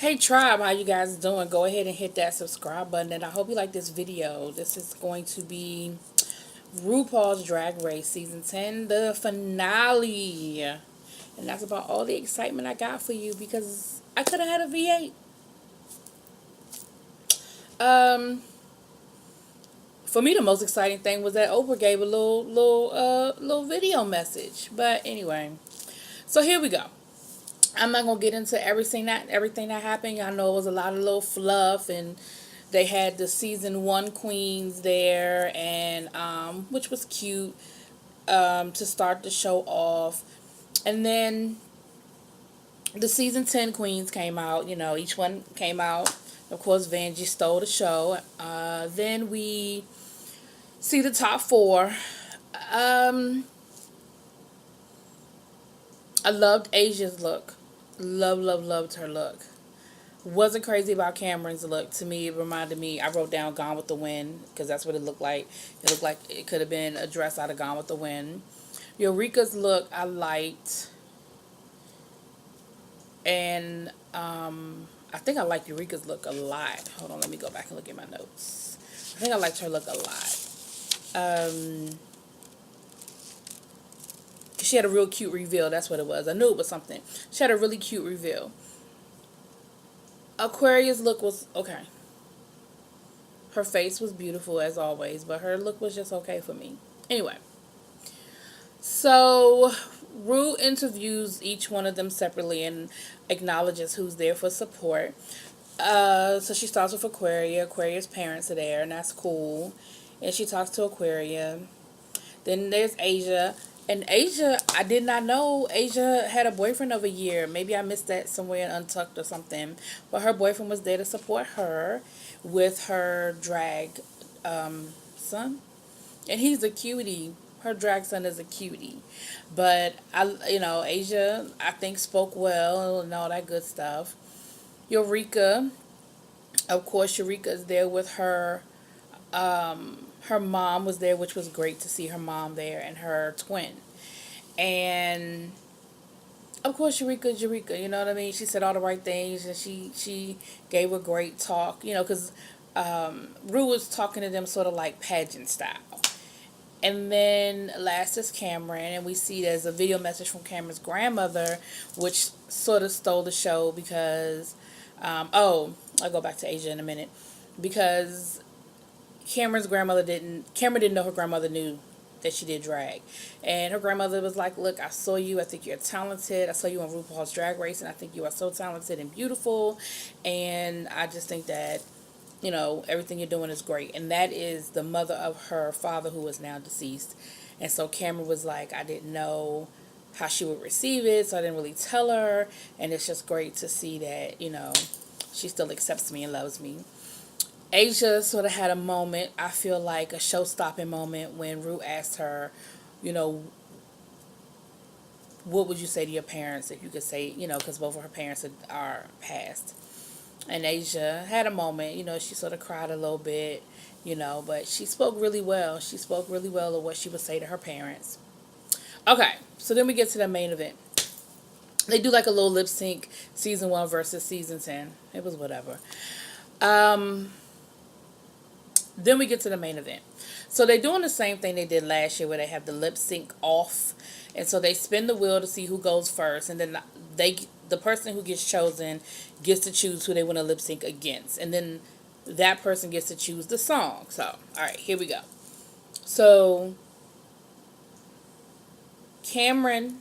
Hey tribe, how you guys doing? Go ahead and hit that subscribe button, and I hope you like this video. This is going to be RuPaul's Drag Race Season 10, the finale. And that's about all the excitement I got for you because I could have had a V8. Um, for me, the most exciting thing was that Oprah gave a little video message. But anyway, so here we go. I'm not gonna get into everything that happened. Y'all know it was a lot of little fluff, and they had the season 1 queens there, and which was cute to start the show off. And then the season 10 queens came out. You know, each one came out. Of course, Vanjie stole the show. Then we see the top four. Um, I loved Asia's look. Loved her look. Wasn't crazy about Cameron's look. To me, it reminded me, I wrote down Gone with the Wind because that's what it looked like. It looked like it could have been a dress out of Gone with the Wind. Eureka's look I liked. And I think I liked Eureka's look a lot. Hold on, let me go back and look at my notes. I think I liked her look a lot. She had a real cute reveal. That's what it was. I knew it was something. She had a really cute reveal. Aquaria's look was okay. Her face was beautiful as always, but her look was just okay for me. Anyway, so Rue interviews each one of them separately and acknowledges who's there for support. So she starts with Aquaria. Aquaria's parents are there, and that's cool. And she talks to Aquaria. Then there's Asia. And Asia, I did not know Asia had a boyfriend of a year. Maybe I missed that somewhere in Untucked or something. But her boyfriend was there to support her with her drag son. And he's a cutie. Her drag son is a cutie. But, Asia, I think, spoke well and all that good stuff. Eureka, of course, Eureka is there with her. Her mom was there, which was great to see her mom there, and her twin. And of course, Eureka's Eureka. You know what I mean? She said all the right things, and she gave a great talk. You know, because Rue was talking to them sort of like pageant style. And then last is Cameron, and we see there's a video message from Cameron's grandmother, which sort of stole the show because, I'll go back to Asia in a minute, because Cameron didn't know her grandmother knew that she did drag. And her grandmother was like, look, I saw you. I think you're talented. I saw you on RuPaul's Drag Race, and I think you are so talented and beautiful. And I just think that, everything you're doing is great. And that is the mother of her father, who is now deceased. And so Cameron was like, I didn't know how she would receive it, so I didn't really tell her. And it's just great to see that, she still accepts me and loves me. Asia sort of had a moment, I feel like a show-stopping moment, when Rue asked her, what would you say to your parents if you could say, because both of her parents are passed. And Asia had a moment, she sort of cried a little bit, but she spoke really well. She spoke really well of what she would say to her parents. Okay, so then we get to the main event. They do like a little lip sync, season 1 versus season 10. It was whatever. Then we get to the main event. So they're doing the same thing they did last year, where they have the lip sync off. And so they spin the wheel to see who goes first. And then the person who gets chosen gets to choose who they want to lip sync against. And then that person gets to choose the song. So, all right, here we go. So Cameron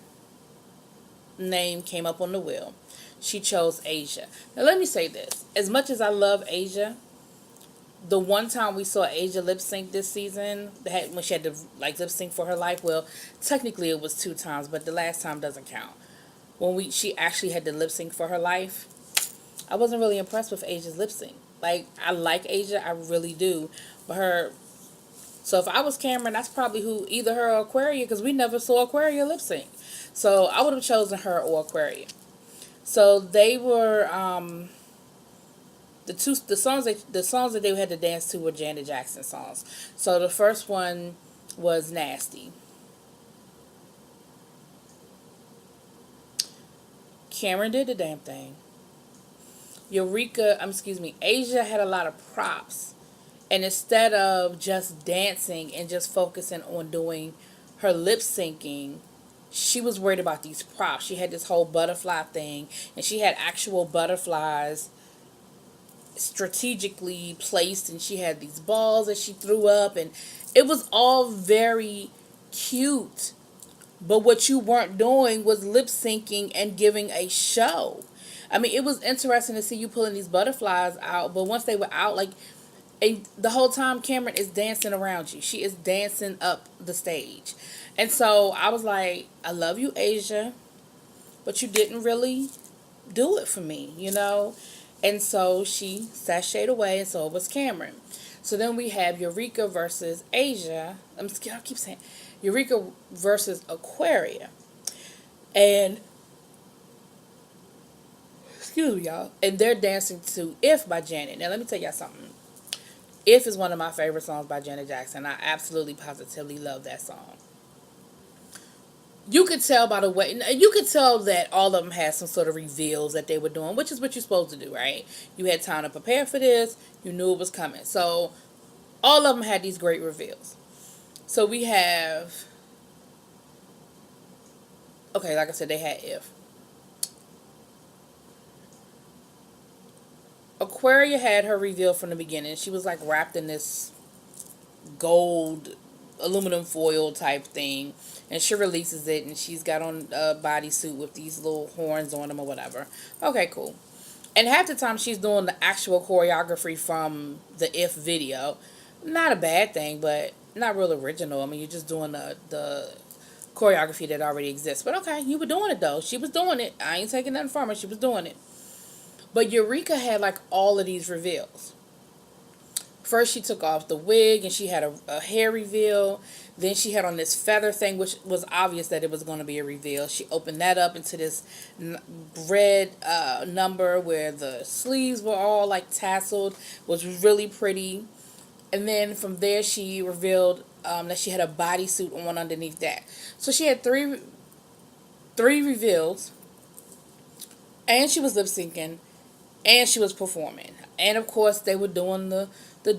name came up on the wheel. She chose Asia. Now let me say this. As much as I love Asia, the one time we saw Asia lip sync this season, when she had to lip sync for her life, well, technically it was 2 times, but the last time doesn't count. When she actually had to lip sync for her life, I wasn't really impressed with Asia's lip sync. Like, I like Asia, I really do, but so if I was Cameron, that's probably either her or Aquaria, because we never saw Aquaria lip sync. So I would have chosen her or Aquaria. So they were, the songs that they had to dance to were Janet Jackson songs. So the first one was Nasty. Cameron did the damn thing. Asia had a lot of props. And instead of just dancing and just focusing on doing her lip syncing, she was worried about these props. She had this whole butterfly thing, and she had actual butterflies strategically placed, and she had these balls that she threw up, and it was all very cute. But what you weren't doing was lip syncing and giving a show. I mean, it was interesting to see you pulling these butterflies out, but once they were out, like, and the whole time Cameron is dancing around you. She is dancing up the stage. And so I was like, I love you, Asia, but you didn't really do it for me, you know? And so she sashayed away, and so was Cameron. So then we have Eureka versus Asia. I keep saying Eureka versus Aquaria. And, excuse me, y'all. And they're dancing to If by Janet. Now, let me tell y'all something. If is one of my favorite songs by Janet Jackson. I absolutely, positively love that song. You could tell by the way, you could tell that all of them had some sort of reveals that they were doing, which is what you're supposed to do, right? You had time to prepare for this. You knew it was coming. So all of them had these great reveals. So we have, okay, like I said, they had If. Aquaria had her reveal from the beginning. She was like wrapped in this gold aluminum foil type thing, and she releases it, and she's got on a bodysuit with these little horns on them or whatever. Okay, cool. And half the time she's doing the actual choreography from the If video. Not a bad thing, but not real original. I mean, you're just doing the choreography that already exists. But okay, you were doing it though. She was doing it. I ain't taking nothing from her. She was doing it. But Eureka had like all of these reveals. First, she took off the wig and she had a hair reveal. Then she had on this feather thing, which was obvious that it was going to be a reveal. She opened that up into this red number where the sleeves were all like tasseled, was really pretty. And then from there, she revealed that she had a bodysuit on underneath that. So she had three reveals, and she was lip syncing, and she was performing. And of course, they were doing the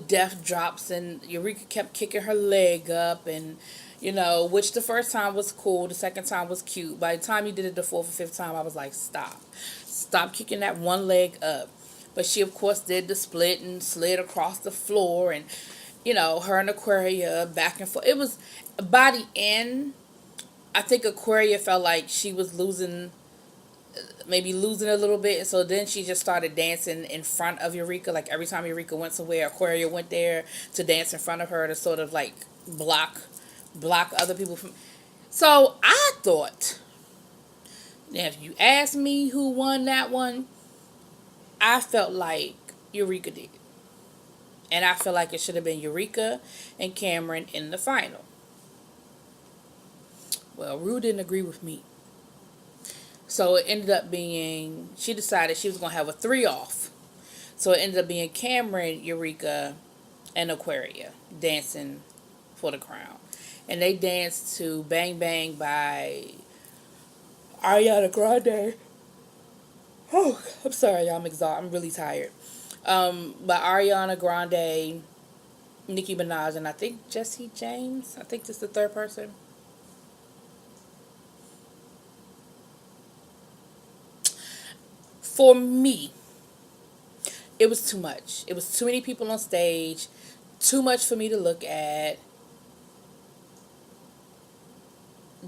death drops, and Eureka kept kicking her leg up, and you know, which the first time was cool, the second time was cute. By the time you did it the fourth or fifth time, I was like, stop kicking that one leg up. But she of course did the split and slid across the floor, and you know, her and Aquaria back and forth. It was, by the end, I think Aquaria felt like she was maybe losing a little bit, and so then she just started dancing in front of Eureka. Like every time Eureka went somewhere, Aquaria went there to dance in front of her to sort of like block other people from. So I thought, now if you ask me who won that one, I felt like Eureka did, and I feel like it should have been Eureka and Cameron in the final. Well, Rue didn't agree with me. So it ended up being, she decided she was going to have a 3-off. So it ended up being Cameron, Eureka, and Aquaria dancing for the crown. And they danced to Bang Bang by Ariana Grande. Oh, I'm sorry, y'all. I'm exhausted. I'm really tired. By Ariana Grande, Nicki Minaj, and I think Jesse James. I think this is the third person. For me, it was too much. It was too many people on stage, too much for me to look at.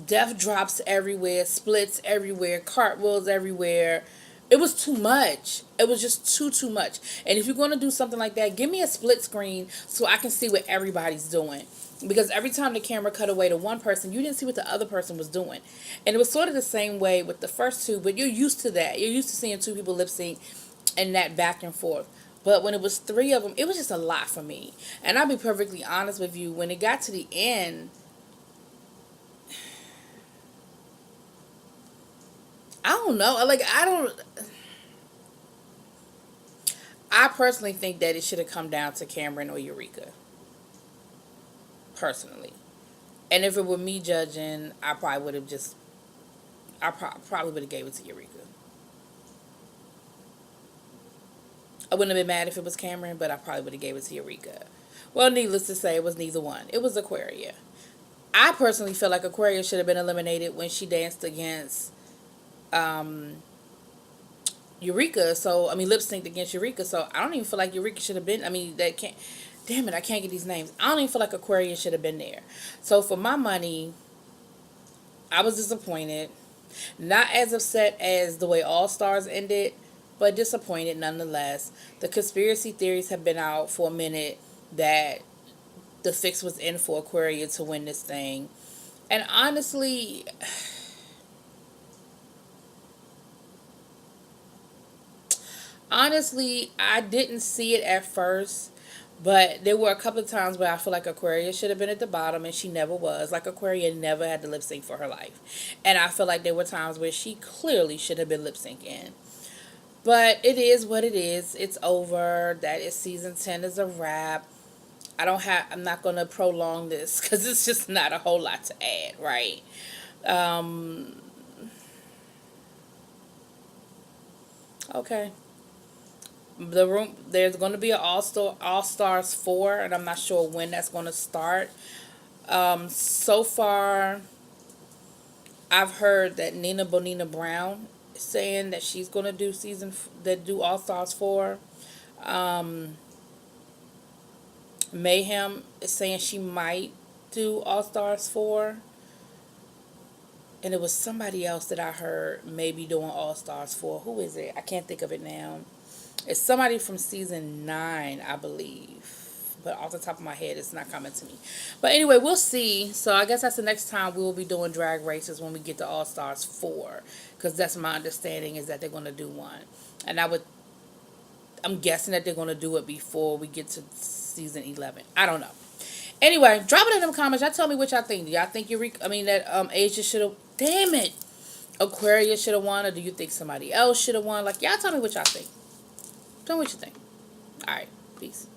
Death drops everywhere, splits everywhere, cartwheels everywhere. It was too much. It was just too much. And if you're going to do something like that, give me a split screen so I can see what everybody's doing. Because every time the camera cut away to one person, you didn't see what the other person was doing. And it was sort of the same way with the first two, but you're used to that. You're used to seeing two people lip sync and that back and forth. But when it was 3 of them, it was just a lot for me. And I'll be perfectly honest with you, when it got to the end, I don't know. I personally think that it should have come down to Cameron or Eureka. Personally. And if it were me judging, I probably would have probably would have gave it to Eureka. I wouldn't have been mad if it was Cameron, but I probably would have gave it to Eureka. Well, needless to say, it was neither one. It was Aquaria. I personally feel like Aquaria should have been eliminated when she danced against Eureka. So, I mean, lip synced against Eureka. So, I don't even feel like Eureka should have been. I mean, that can't. Damn it, I can't get these names. I don't even feel like Aquaria should have been there. So, for my money, I was disappointed. Not as upset as the way All Stars ended, but disappointed nonetheless. The conspiracy theories have been out for a minute that the fix was in for Aquaria to win this thing. And honestly, I didn't see it at first, but there were a couple of times where I feel like Aquaria should have been at the bottom and she never was. Like Aquaria never had to lip sync for her life. And I feel like there were times where she clearly should have been lip syncing. But it is what it is. It's over. That is season 10 is a wrap. I'm not going to prolong this because it's just not a whole lot to add, right? Okay. There's going to be an All Stars 4, and I'm not sure when that's going to start. So far, I've heard that Nina Bonina Brown is saying that she's going to do All Stars 4. Mayhem is saying she might do All Stars 4. And it was somebody else that I heard maybe doing All Stars 4. Who is it? I can't think of it now. It's somebody from season 9, I believe. But off the top of my head, it's not coming to me. But anyway, we'll see. So I guess that's the next time we will be doing drag races when we get to All Stars 4. Because that's my understanding is that they're going to do one. And I'm guessing that they're going to do it before we get to season 11. I don't know. Anyway, drop it in them comments. Y'all tell me what y'all think. Do y'all think that Asia should have... Damn it. Aquaria should have won, or do you think somebody else should have won? Like, y'all tell me what y'all think. Tell me what you think. Alright, peace.